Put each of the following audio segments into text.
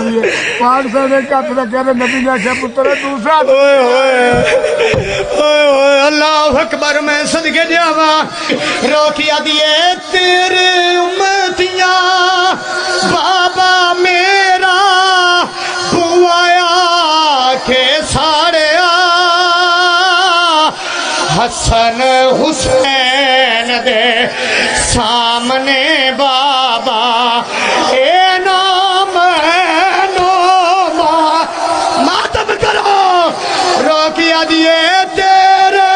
दिए पाक साहब ने कत रखे नबी ने आख्या पुत्र दूसरा अल्लाह अकबर मैं सदके जावा रोकिया दिए तेरे उम्मतियां बाबा मेरा बुआया के साड़े हसन हुसैन दे सामने बाबा ए नाम मातम करो रोकिया दिए तेरे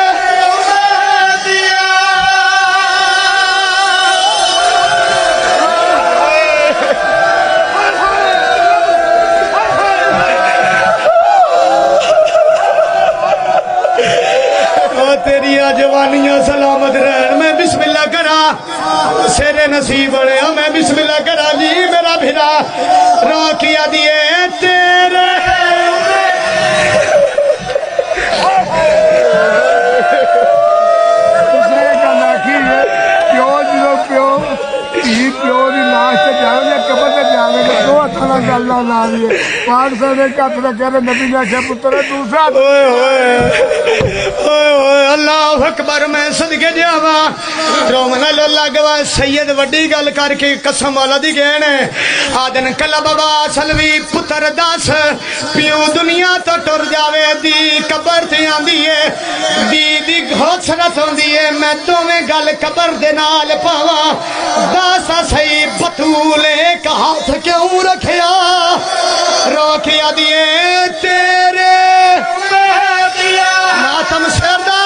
तेरिया जवानियां सलामत रहन मैं बिस्मिल्लाह करा सेरे नसीब बने मैं बिस्मिल्लाह करा जी मेरा भिरा रोकिया दिए तेरे प्यो की लाश से जावे कबर से जावे दो हथा गल ला दिए पाक साहब ने कत रखे नबी ने आख्या पुत्र दूसरा अल्लाह अकबर मैं सदके जावा रोमना लोला गवा सैयद वड्डी गल करके कसम वाला दी गए ने आदन कला बाबा सलवी पुत्र दस प्यो दुनिया तो टुर जावे दी कबर ते आंदी है दी घोसरत होंदी है मैं दोवें गल कबर दे नाल पावा दस सही बतूले का हाथ क्यों रखिया रोकिया दिए तेरे मातम सरदा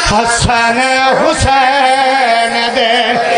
हसन हुसैन दे